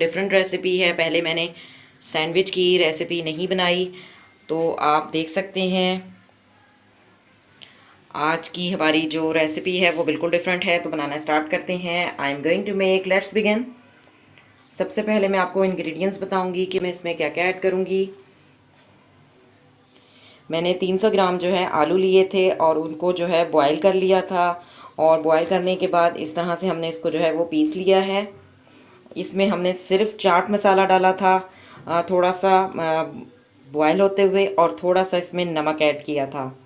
Different recipe है। पहले मैंने सैंडविच की रेसिपी नहीं बनाई, तो आप देख सकते हैं आज की हमारी जो रेसिपी है वो बिल्कुल डिफरेंट है। तो बनाना स्टार्ट करते हैं। I am going to make, let's begin. सबसे पहले मैं आपको इंग्रेडिएंट्स बताऊंगी कि मैं इसमें क्या क्या ऐड करूंगी। मैंने 300 ग्राम जो है आलू लिए थे और उनको जो है बॉईल कर लिया था, और बॉईल करने के बाद इस तरह से हमने इसको जो है वो पीस लिया है। इसमें हमने सिर्फ चाट मसाला डाला था, थोड़ा सा बॉयल होते हुए, और थोड़ा सा इसमें नमक ऐड किया था।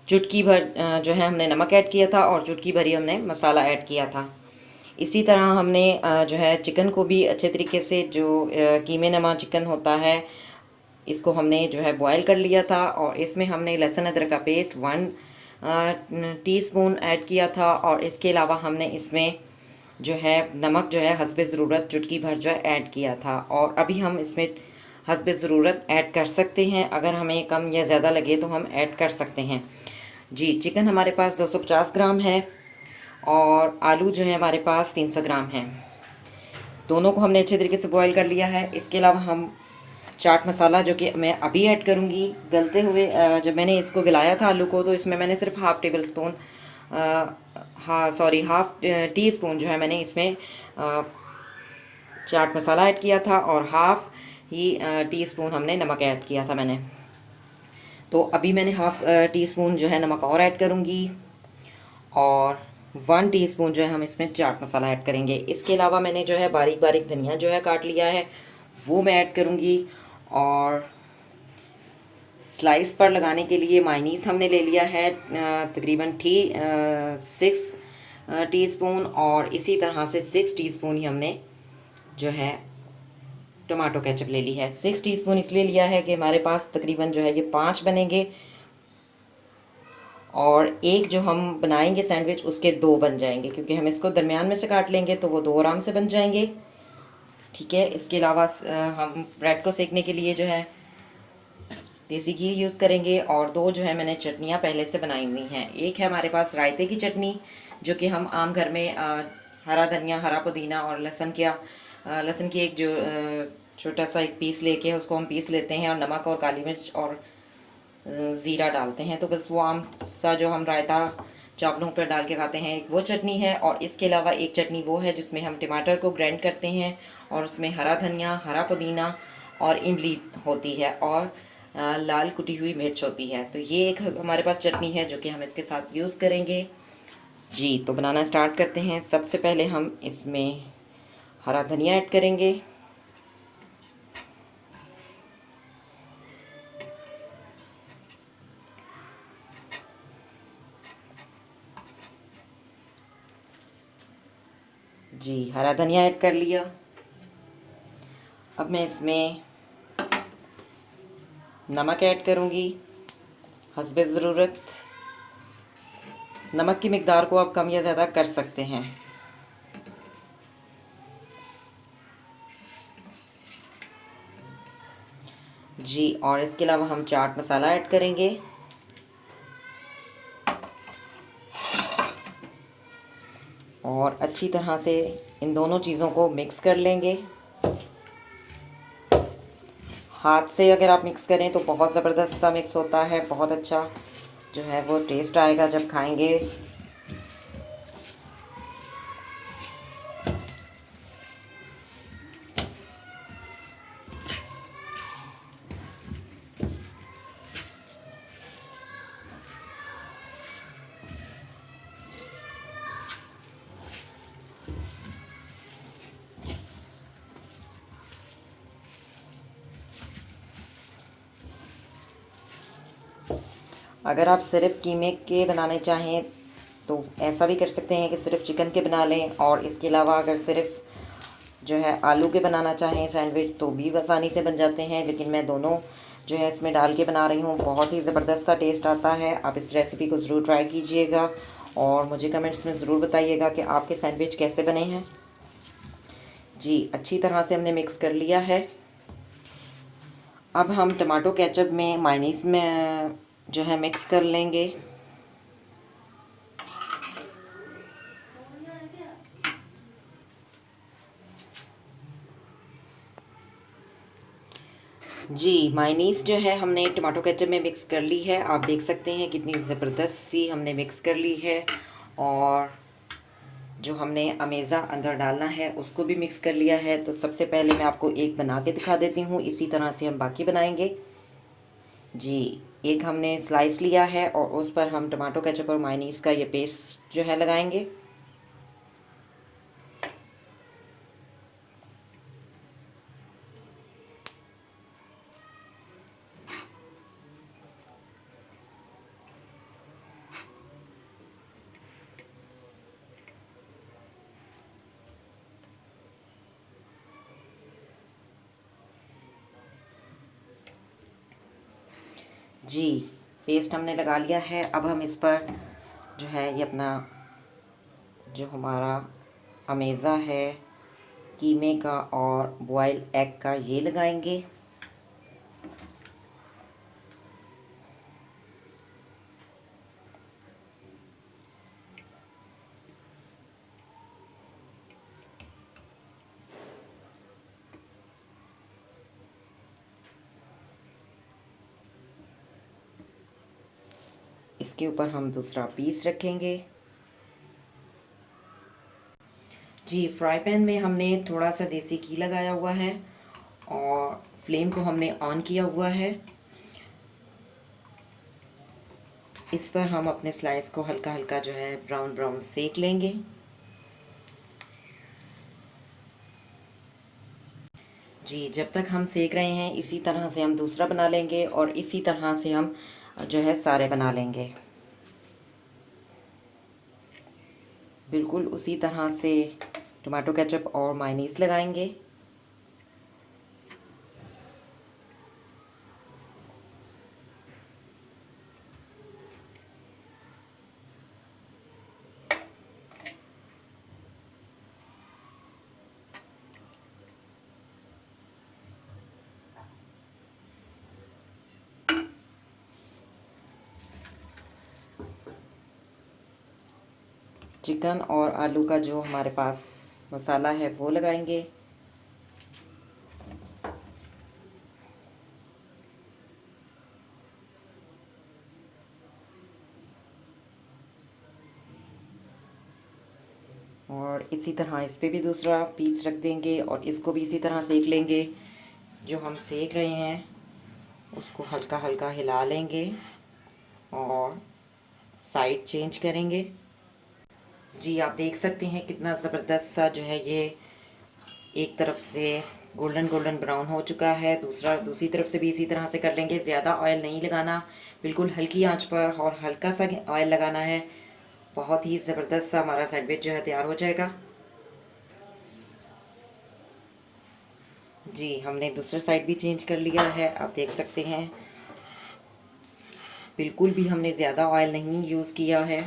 चुटकी भर जो है हमने नमक ऐड किया था, और चुटकी भर ही हमने मसाला ऐड किया था। इसी तरह हमने जो है चिकन को भी अच्छे तरीके से, जो कीमे नमा चिकन होता है, इसको हमने जो है बॉयल कर लिया था। और इसमें हमने लहसुन अदरक का पेस्ट 1 टीस्पून ऐड किया था। और इसके अलावा हमने इसमें जो है नमक जो है हस्बे ज़रूरत चुटकी भर जो है ऐड किया था। और अभी हम इसमें हस्बे ज़रूरत ऐड कर सकते हैं, अगर हमें कम या ज़्यादा लगे तो हम ऐड कर सकते हैं। जी, चिकन हमारे पास 250 ग्राम है, और आलू जो है हमारे पास 300 ग्राम है। दोनों को हमने अच्छे तरीके से बॉईल कर लिया है। इसके अलावा हम चाट मसाला, जो कि मैं अभी ऐड करूँगी, गलते हुए जब मैंने इसको गलाया था आलू को, तो इसमें मैंने सिर्फ हाफ़ टेबल स्पून हाँ सॉरी हाफ़ टी स्पून जो है मैंने इसमें चाट मसाला ऐड किया था, और हाफ़ ही टी स्पून हमने नमक ऐड किया था मैंने। तो अभी मैंने हाफ़ टी स्पून जो है नमक और ऐड करूँगी, और 1 टीस्पून जो है हम इसमें चाट मसाला ऐड करेंगे। इसके अलावा मैंने जो है बारीक बारीक धनिया जो है काट लिया है, वो मैं ऐड करूँगी। और स्लाइस पर लगाने के लिए मायनीस हमने ले लिया है तकरीबन 6 टीस्पून, और इसी तरह से 6 टीस्पून ही हमने जो है टमाटो केचप ले ली है। 6 टीस्पून इसलिए लिया है कि हमारे पास तकरीबन जो है ये 5 बनेंगे, और एक जो हम बनाएंगे सैंडविच उसके 2 बन जाएंगे, क्योंकि हम इसको दरमियान में से काट लेंगे तो वो 2 आराम से बन जाएंगे। ठीक है। इसके अलावा हम ब्रेड को सेकने के लिए जो है देसी घी यूज़ करेंगे, और 2 जो है मैंने चटनियाँ पहले से बनाई हुई हैं। एक है हमारे पास रायते की चटनी, जो कि हम आम घर में हरा धनिया, हरा पुदीना और लहसुन की एक जो छोटा सा एक पीस लेके उसको हम पीस लेते हैं, और नमक और काली मिर्च और ज़ीरा डालते हैं, तो बस वो आम सा जो हम रायता चावलों पर डाल के खाते हैं, एक वो चटनी है। और इसके अलावा एक चटनी वो है जिसमें हम टमाटर को ग्राइंड करते हैं, और उसमें हरा धनिया, हरा पुदीना और इमली होती है, और लाल कुटी हुई मिर्च होती है। तो ये एक हमारे पास चटनी है जो कि हम इसके साथ यूज़ करेंगे। जी, तो बनाना स्टार्ट करते हैं। सबसे पहले हम इसमें हरा धनिया ऐड करेंगे, जी हरा धनिया ऐड कर लिया। अब मैं इसमें नमक ऐड करूँगी हस्बे ज़रूरत। नमक की मिकदार को आप कम या ज़्यादा कर सकते हैं। जी, और इसके अलावा हम चाट मसाला ऐड करेंगे, और अच्छी तरह से इन दोनों चीज़ों को मिक्स कर लेंगे। हाथ से अगर आप मिक्स करें तो बहुत ज़बरदस्त सा मिक्स होता है, बहुत अच्छा जो है वो टेस्ट आएगा जब खाएंगे। अगर आप सिर्फ कीमे के बनाने चाहें तो ऐसा भी कर सकते हैं कि सिर्फ चिकन के बना लें, और इसके अलावा अगर सिर्फ जो है आलू के बनाना चाहें सैंडविच तो भी आसानी से बन जाते हैं। लेकिन मैं दोनों जो है इसमें डाल के बना रही हूँ, बहुत ही ज़बरदस्त सा टेस्ट आता है। आप इस रेसिपी को ज़रूर ट्राई कीजिएगा, और मुझे कमेंट्स में ज़रूर बताइएगा कि आपके सैंडविच कैसे बने हैं। जी, अच्छी तरह से हमने मिक्स कर लिया है। अब हम टमाटो केचप में मायनीज़ में जो है मिक्स कर लेंगे। जी मायनीज़ जो है हमने टमाटो केचप में मिक्स कर ली है। आप देख सकते हैं कितनी ज़बरदस्त सी हमने मिक्स कर ली है। और जो हमने अमेज़ा अंदर डालना है उसको भी मिक्स कर लिया है। तो सबसे पहले मैं आपको एक बना के दिखा देती हूँ, इसी तरह से हम बाकी बनाएंगे। जी एक हमने स्लाइस लिया है और उस पर हम टमाटो केचप और मायनीज़ का ये पेस्ट जो है लगाएंगे। जी पेस्ट हमने लगा लिया है। अब हम इस पर जो है ये अपना जो हमारा अमेज़ा है कीमे का और बॉयल एग का ये लगाएंगे। इसके ऊपर हम दूसरा पीस रखेंगे। जी फ्राई पैन में हमने थोड़ा सा देसी घी लगाया हुआ है और फ्लेम को हमने ऑन किया हुआ है। इस पर हम अपने स्लाइस को हल्का हल्का जो है ब्राउन ब्राउन सेक लेंगे। जी जब तक हम सेक रहे हैं इसी तरह से हम दूसरा बना लेंगे और इसी तरह से हम जो है सारे बना लेंगे। बिल्कुल उसी तरह से टमाटो केचप और मायनीज़ लगाएंगे। चिकन और आलू का जो हमारे पास मसाला है वो लगाएंगे। और इसी तरह इस पे भी दूसरा पीस रख देंगे और इसको भी इसी तरह सेक लेंगे। जो हम सेक रहे हैं उसको हल्का हल्का हिला लेंगे और साइड चेंज करेंगे। जी आप देख सकते हैं कितना ज़बरदस्त सा जो है ये एक तरफ से गोल्डन गोल्डन ब्राउन हो चुका है। दूसरी तरफ से भी इसी तरह से कर लेंगे। ज़्यादा ऑयल नहीं लगाना, बिल्कुल हल्की आंच पर और हल्का सा ऑयल लगाना है। बहुत ही ज़बरदस्त सा हमारा सैंडविच जो है तैयार हो जाएगा। जी हमने दूसरा साइड भी चेंज कर लिया है, आप देख सकते हैं। बिल्कुल भी हमने ज़्यादा ऑयल नहीं यूज़ किया है।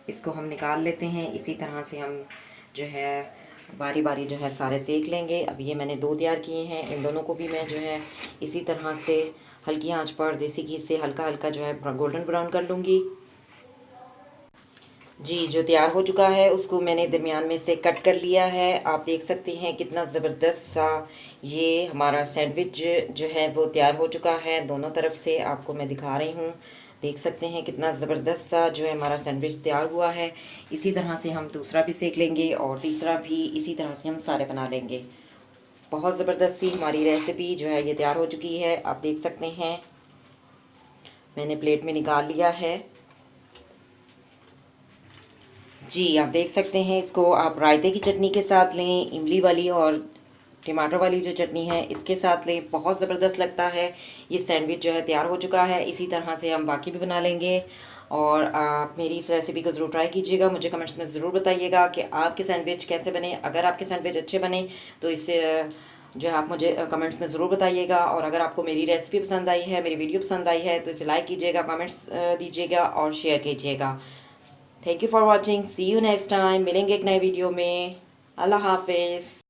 इसको हम निकाल लेते हैं। इसी तरह से हम जो है बारी बारी जो है सारे सेक लेंगे। अब ये मैंने दो तैयार किए हैं, इन दोनों को भी मैं जो है इसी तरह से हल्की आंच पर देसी घी से हल्का हल्का जो है गोल्डन ब्राउन कर लूँगी। जी जो तैयार हो चुका है उसको मैंने दरमियान में से कट कर लिया है। आप देख सकते हैं कितना ज़बरदस्त सा ये हमारा सैंडविच जो है वो तैयार हो चुका है। दोनों तरफ से आपको मैं दिखा रही हूँ, देख सकते हैं कितना ज़बरदस्त सा जो है हमारा सैंडविच तैयार हुआ है। इसी तरह से हम दूसरा भी सेक लेंगे और तीसरा भी इसी तरह से हम सारे बना लेंगे। बहुत ज़बरदस्त सी हमारी रेसिपी जो है ये तैयार हो चुकी है। आप देख सकते हैं मैंने प्लेट में निकाल लिया है। जी आप देख सकते हैं इसको आप रायते की चटनी के साथ लें, इमली वाली और टमाटर वाली जो चटनी है इसके साथ लें, बहुत ज़बरदस्त लगता है। ये सैंडविच जो है तैयार हो चुका है। इसी तरह से हम बाकी भी बना लेंगे और आप मेरी इस रेसिपी को ज़रूर ट्राई कीजिएगा। मुझे कमेंट्स में ज़रूर बताइएगा कि आपके सैंडविच कैसे बने। अगर आपके सैंडविच अच्छे बने तो इससे जो है आप मुझे कमेंट्स में ज़रूर बताइएगा। और अगर आपको मेरी रेसिपी पसंद आई है, मेरी वीडियो पसंद आई है तो इसे लाइक कीजिएगा, कमेंट्स दीजिएगा और शेयर कीजिएगा। Thank you for watching, see you next time. मिलेंगे एक नए वीडियो में। अल्लाह हाफिज़।